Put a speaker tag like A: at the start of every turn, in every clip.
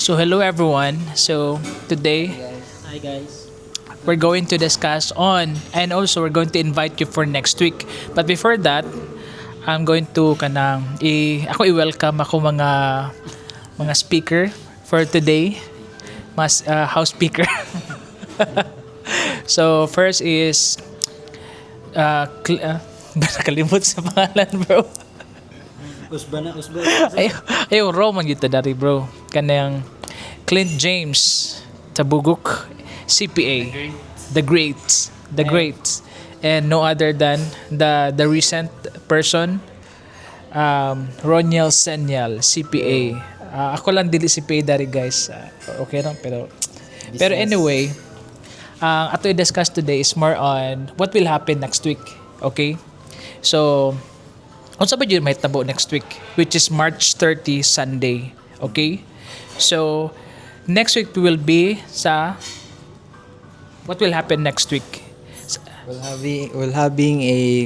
A: So hello everyone. So today
B: Hi guys.
A: we're going to discuss on and also we're going to invite you for next week. But before that, I'm going to ako i-welcome ako mga speaker for today. Mas house speaker. So first is nakalimot sa pangalan, bro.
B: Usba.
A: Ay, Roman gitu dari bro. Kanang Clint James Tabuguk CPA. The great. And no other than the recent person Roniel Senyal CPA. Ako lang dili CPA dari guys. Okay lang pero anyway, ato i-discuss today is more on what will happen next week. Okay? So, unsa ba yun may tabo next week, which is March 30 Sunday. Okay? So, next week we will be sa what will happen next week.
C: We'll having a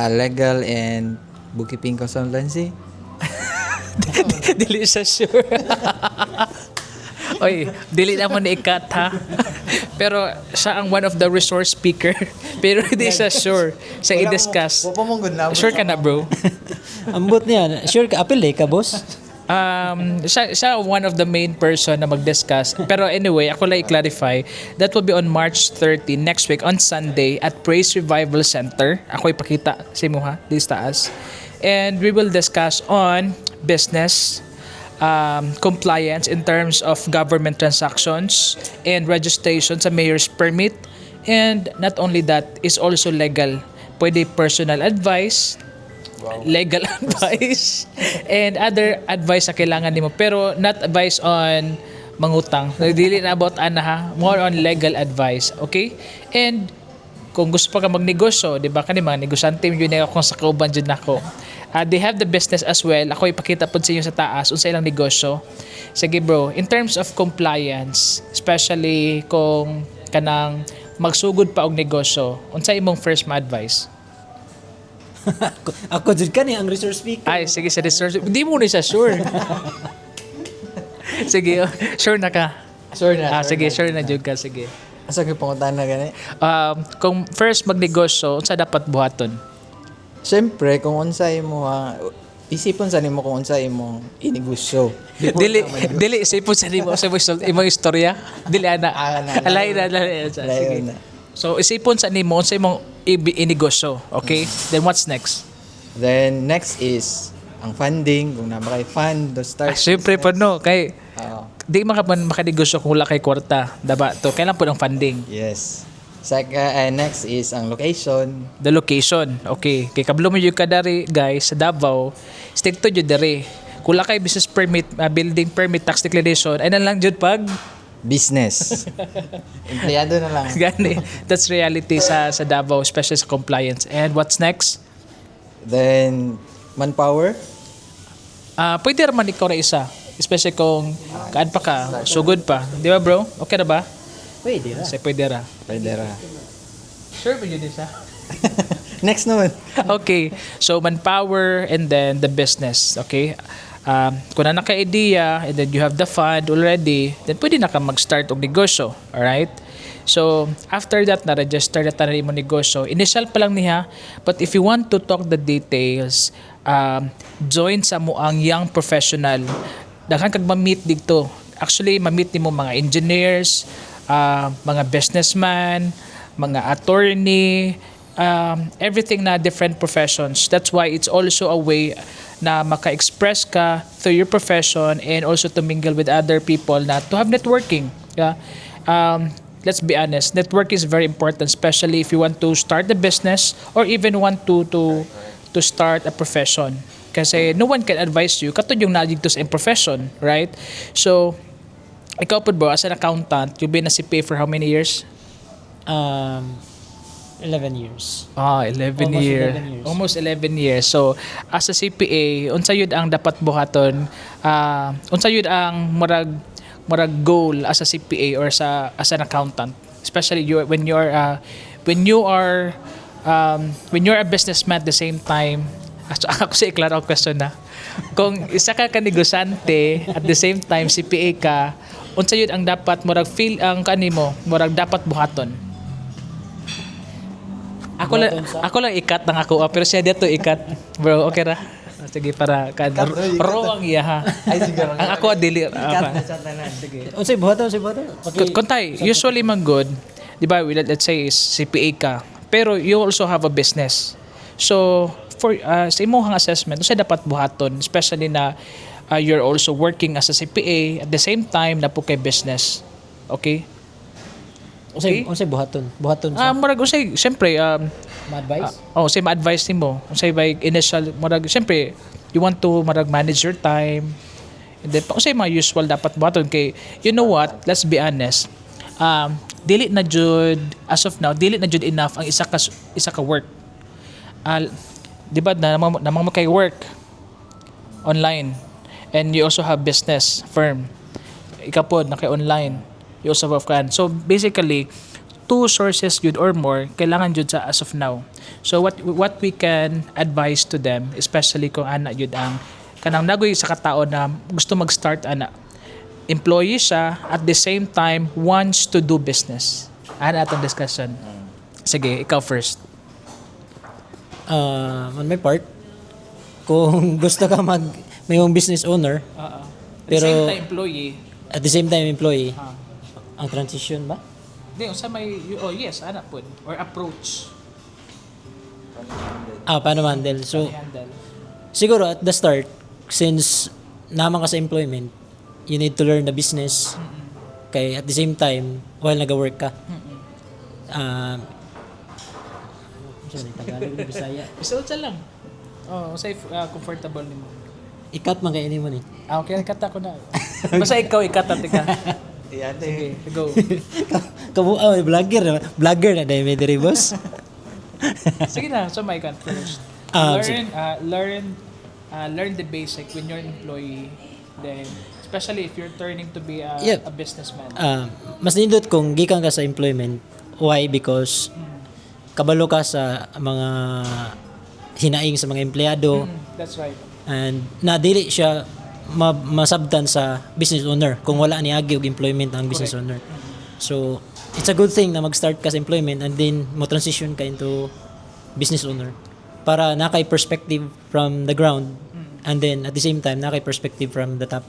C: legal and bookkeeping consultancy.
A: Dili sa sure. Oy, dili na mo ni ikat ha. Pero siya ang one of the resource speaker. Pero hindi siya sure sa i-discuss. Sure ka na, bro?
B: Ambot niya. Sure ka apil ka boss?
A: Siya one of the main person na mag-discuss. Pero anyway, ako lang i-clarify. That will be on March 30 next week on Sunday at Praise Revival Center. Ako ipakita sa imo ha, di sa taas. And we will discuss on business compliance in terms of government transactions and registration sa mayor's permit. And not only that, is also legal. Pwede personal advice, legal advice, and other advice na kailangan nimo. Pero not advice on mangutang. Dili na about ha, more on legal advice. Okay? And kung gusto pa ka magnegosyo, di ba kani mga negosyante yun akong sa kauban dyan ako. They have the business as well. Ako ipakita po sa inyo sa taas unsa ilang negosyo. Sige bro, in terms of compliance, especially kung kanang magsugod pa og negosyo, unsa imong first ma-advice?
B: Ako jud kani ang resource speaker.
A: Ay, sige sa research. Hindi mo ni siya sure. Sige, sure na ka. Sige, sure na jud ka, sige.
C: Asa gyud pangutan na gani?
A: Kung first magnegosyo, unsa dapat buhaton?
C: Siyempre, kung unsa imo isipon sa nimo kung unsa imong inegosyo.
A: Dili isipon sa nimo sa imong istorya. Dili ana. Alay na. Sige. So isipon sa nimo sa imong inegosyo, okay? Then what's next?
C: Then next is ang funding, kung na makay fund to start.
A: Siyempre po no, kay
C: Oo.
A: di makanegosyo kung wala kay kwarta, diba? To kailan po ng funding?
C: Yes. Next is ang location.
A: The location. Okay. Kay kablo mo yung kadari guys sa Davao, stick to jud dere. Kung wala kay business permit, building permit, tax declaration, ay na lang jud pag
C: Business. Empleyado na lang.
A: gani. That's reality sa Davao, especially sa compliance. And what's next?
C: Then manpower.
A: Pwede naman ikaw na isa. Especially kung kaan pa ka, sugod pa. Di ba bro? Okay na ba?
B: Pwede ra.
A: Kasi pwede ra.
C: Pwede ra.
A: Sure ba yun isa?
C: Next naman.
A: Okay. So manpower and then the business. Okay. Kung na naka-idea and then you have the fund already, then pwede na ka mag-start og negosyo. Alright? So, after that, na-register na tayo mo negosyo. Initial pa lang niya, but if you want to talk the details, join sa mo ang young professional. Daghan kag ma-meet dito. Actually, ma-meet ni mo mga engineers, mga businessman, mga attorney, everything na different professions. That's why it's also a way na maka-express ka through your profession and also to mingle with other people na to have networking. Yeah? Let's be honest, network is very important, especially if you want to start a business or even want to start a profession. Kasi no one can advise you katong yung nadito sa profession, right? So, ikaw po bro, as an accountant, you've been a CPA for how many years?
B: 11 years.
A: 11 years. Almost 11 years. So, as a CPA, unsa yun ang dapat buhaton? Unsa yun ang murag goal as a CPA or as an accountant? Especially when you are a businessman at the same time, So, ako sa iklaro ang question na. Kung isa ka negosante at the same time CPA ka, unsa yun ang dapat murag feel ang kanimo, murag dapat buhaton. Ako lang ikat ng ako, pero siya dito ikat. Bro, okay ra? Sige, para kan raw ang iya ha.
C: Ay, siguro.
A: Ang ako dili.
C: Sige.
B: Unsay buhaton?
A: Kuntay, usually man good, di ba, let's say is CPA ka, pero you also have a business. So, for sa imong assessment, unsay dapat buhaton, especially na you're also working as a CPA at the same time na po kay business. Okay?
B: Unsay buhaton? Buhaton sa
A: Murag unsay, syempre,
B: ma-advise?
A: say ma-advise nimo. Unsay by initial, murag, syempre, you want to murag manage your time. And then, unsay mga usual dapat buhaton kay, you know what, let's be honest, dili na jud, as of now, dili na jud enough ang isa ka work. Di ba, namang kay work online, and you also have business firm. Ikaw po, naka-online. You also have kan. So basically, 2 sources yun or more kailangan yun sa as of now. So what we can advise to them, especially kung ana yun ang kanang nagoy sa katao na gusto mag-start ana, employee siya at the same time wants to do business. Ana atong discussion. Sige, ikaw first.
B: On my part, kung gusto ka may yung business owner,
A: At the
B: Pero-
A: same time employee.
B: at the same time employee, ang transition ba?
A: Di, unsa may yes, ana pud or approach.
B: Paano handle? So,
A: Handle.
B: siguro at the start, since naman ka sa employment, you need to learn the business. Kay at the same time, while nag-work ka. Sorry, Tagalog na Bisaya.
A: Basta unsa lang. Safe, comfortable nimo.
B: Ikat man kainin mo ni.
A: Okay, kata ko na. Basta ikaw ikata ka.
C: Yan
A: Sige, go.
B: Vlogger na. Vlogger na dahil may diri, boss.
A: Sige na, so my first. Learn the basic when you're an employee. Then, especially if you're turning to be a businessman.
B: Mas nindot kung gikan ka sa employment. Why? Because kabalo ka sa mga hinaing sa mga empleyado
A: That's right.
B: and nadili siya masabtan sa business owner kung wala ni agi og employment ang business owner. So, it's a good thing na mag-start ka sa employment and then mo transition ka into business owner para nakay perspective from the ground and then at the same time nakay perspective from the top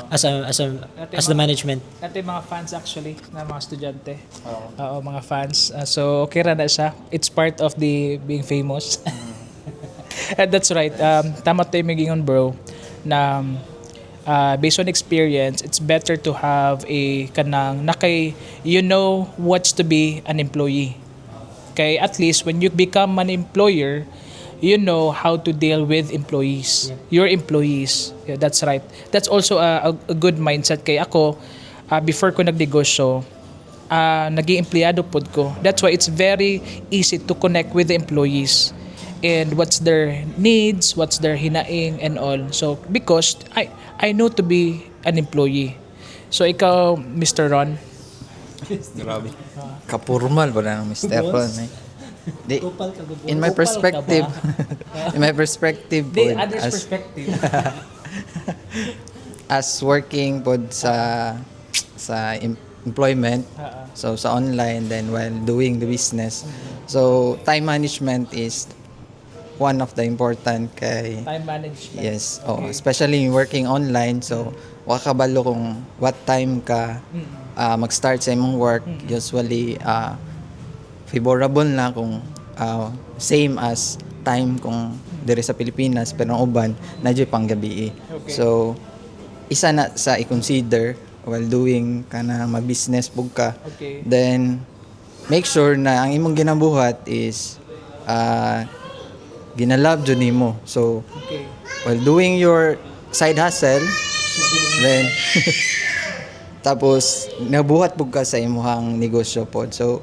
B: as the management.
A: Natin mga fans actually, na mga estudyante. Oo, mga fans. So, okay ra na siya. It's part of the being famous. And that's right. Tama tayo magingon, bro, na based on experience, it's better to have a kanang nakay, you know what's to be an employee. Okay, at least when you become an employer, you know how to deal with employees. Your employees. Yeah, that's right. That's also a good mindset kay ako. Before ko nagnegosyo, naging empleyado pod ko. That's why it's very easy to connect with the employees and what's their needs, what's their hinaing and all. So because I know to be an employee. So ikaw, Mr. Ron,
C: Grabe. Kapurmal ba na ng Mr. Ron eh. Di, in my perspective,
A: the
C: pod,
A: other's perspective.
C: as working pod sa employment, so sa online, then while doing the business, so time management is one of the important kay
A: Time management.
C: yes, especially working online, so wakabalo kung what time ka mag-start sa imong work. Usually favorable na kung same as time kung diri sa Pilipinas, pero ang uban na pang gabi. So isa na sa i-consider while doing kana mag-business pug ka.
A: Okay.
C: Then make sure na ang imong ginabuhat is ginalab jud nimo. So
A: Okay.
C: while doing your side hustle, then tapos nabuhat pug ka sa imong negosyo pod. So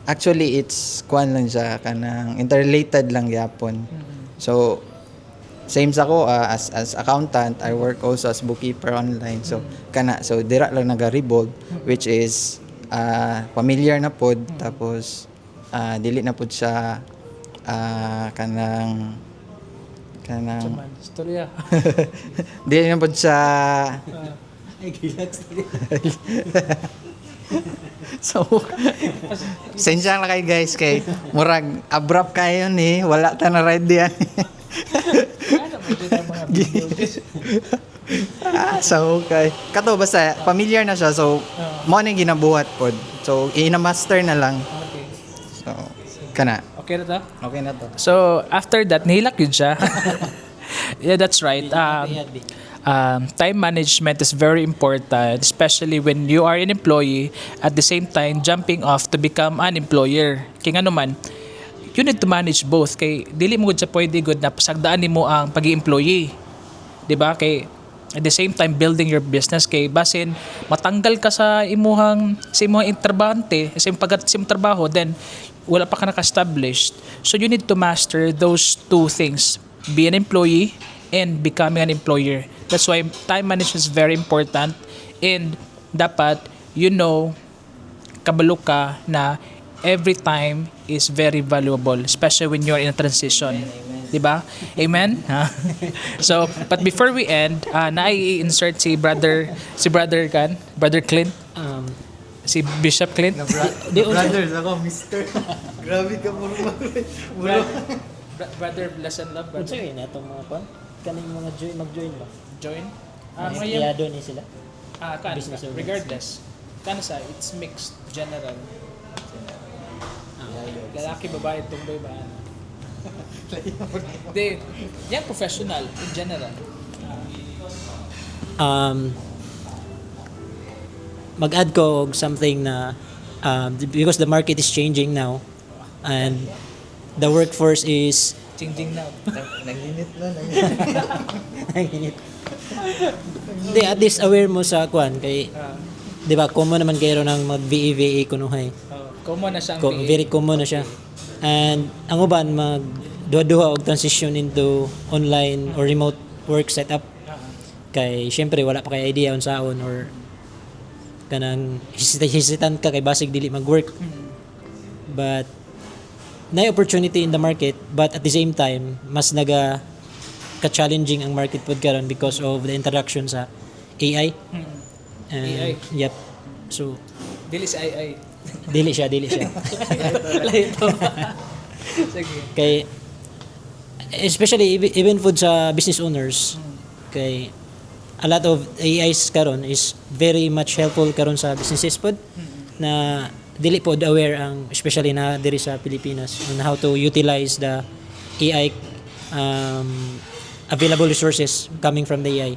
C: actually it's kuan lang siya kanang interrelated lang gyapon. So same sa ko as accountant, I work also as bookkeeper online. So kana, so dira lang naga-revolve, which is familiar na pod, tapos dili na pod siya kanang kanang
A: Man, istorya.
C: di na po siya
B: Ay, relax.
C: so sensya lang kay guys kay murag abrupt kayo ni wala ta na ride diyan.
A: Ano mo dyan ang mga videos?
C: So okay kato basta familiar na siya so mo na yung ginabuhat pod so ina-master na lang
A: Okay.
C: so kana
A: Okay na to?
C: okay na to.
A: So, after that, nahilak yun siya. Yeah, that's right. Time management is very important, especially when you are an employee, at the same time, jumping off to become an employer. Kaya nga naman, you need to manage both. Kay dili mo gud sa pwede good na pasagdaan nimo ang pag-employee. 'Di ba? Kay at the same time building your business kay basin matanggal ka sa imuhang interbante sa imong trabaho then wala pa ka naka-established. So you need to master those two things, be an employee and becoming an employer. That's why time management is very important and dapat kabalo ka na every time is very valuable, especially when you're in a transition. Diba? Amen? So, but before we end, na-insert si Brother Clint, si Bishop Clint.
C: Brothers ako mister. Grabe ka mo
A: Brother Bless and Love,
B: Unsa
A: brother.
B: yun atong mga kwan? Kaning mga mag-join ba?
A: Join.
B: Mas
A: Ngayon,
B: iyado ni sila. Business owners.
A: regardless, it's mixed, general. Lalaki, babae, tumboy ba? Hindi, yan professional, in general.
B: Mag-add ko og something na because the market is changing now and the workforce is
A: Changing now.
C: Naglinit na.
B: Hindi, at least aware mo sa kwan kay di ba common naman kayo ng mag VA kunuhay.
A: Common na siyang
B: Very common na siya. And ang uban mag duha og transition into online or remote work setup. Kay syempre wala pa kay idea unsaon or kanang hesitant ka kay basig dili mag-work. But na opportunity in the market but at the same time mas ka-challenging ang market pod karon because of the introduction sa AI.
A: AI.
B: Yep. So
A: Dili sa AI.
B: dili siya.
A: Ito. Sige.
B: Kay especially even food sa business owners kay a lot of AIs karon is very much helpful karon sa businesses pod na dili pod aware ang especially na diri sa Pilipinas on how to utilize the AI available resources coming from the AI.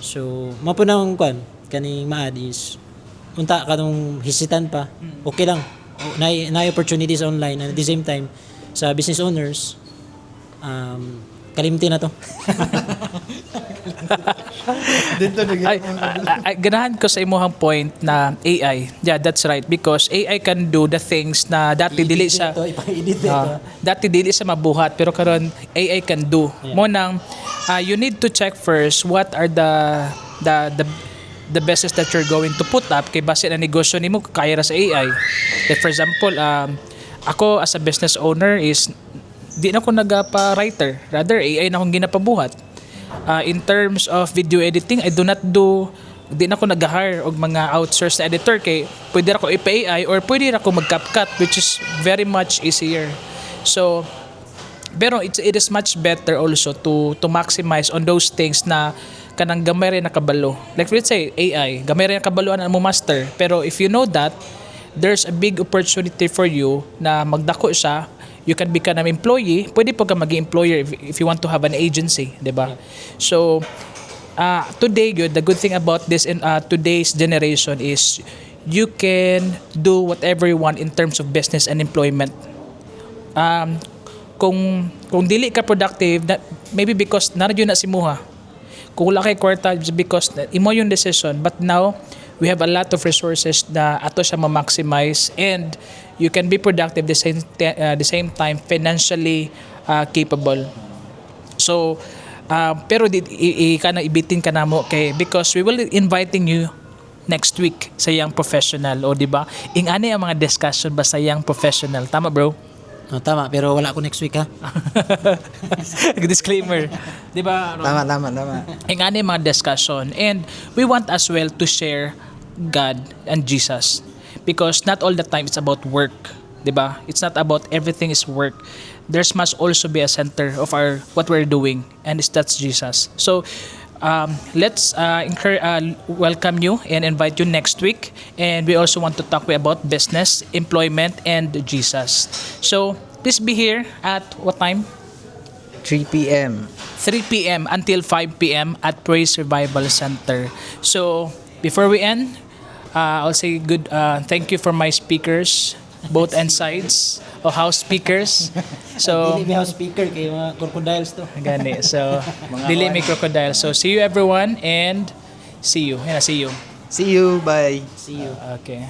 B: So mo po nang kwan kaning maad is unta kanong hesitant pa okay lang na opportunities online and at the same time sa business owners kalimti na to.
A: Ganahan ko sa imuhang point na AI. Yeah, that's right. Because AI can do the things na dati dili sa dati dili sa mabuhat pero karon AI can do. Mo nang you need to check first what are the business that you're going to put up kay base na negosyo nimo kaya ra sa AI. Like for example, ako as a business owner is di na ko nagapa-writer. Rather, AI na akong ginapabuhat. In terms of video editing, di na ko nag-hire og mga outsourced na editor kay pwede ra ko ipa-AI or pwede ra ko mag-CapCut which is very much easier. So, pero it is much better also to maximize on those things na kanang gamay rin nakabalo. Like let's say AI, gamay rin nakabalo ang mo master. Pero if you know that, there's a big opportunity for you na magdako siya. You can become an employee. Pwede po ka maging employer if you want to have an agency, 'di ba? So today the good thing about this in today's generation is you can do whatever you want in terms of business and employment. Kung dili ka productive, maybe because nandiyo na si muha. Kung wala kay kwarta because imo yung decision, but now we have a lot of resources na ato siya ma-maximize and you can be productive the same time financially capable. So pero ibitin ka na mo kay because we will inviting you next week sa Young Professional o di ba? Ingani ang mga discussion ba sa Young Professional? Tama bro?
B: Oh, tama, pero wala ako next week ha.
A: Disclaimer. 'Di ba?
C: Tama, tama, tama.
A: Yung ano yung mga discussion. And we want as well to share God and Jesus. Because not all the time it's about work. Diba? It's not about everything is work. There's must also be a center of our what we're doing. And that's Jesus. So, let's welcome you and invite you next week. And we also want to talk about business, employment, and Jesus. So, please be here at what time?
C: 3 p.m.
A: 3 p.m. until 5 p.m. at Praise Revival Center. So, before we end, I'll say thank you for my speakers, both end sides of house speakers. So,
B: Dili may house speaker kay mga crocodiles to.
A: gani. So, dili may crocodile. So, see you everyone and see you. Yeah, see you.
C: See you. Bye.
B: See you.
A: Okay.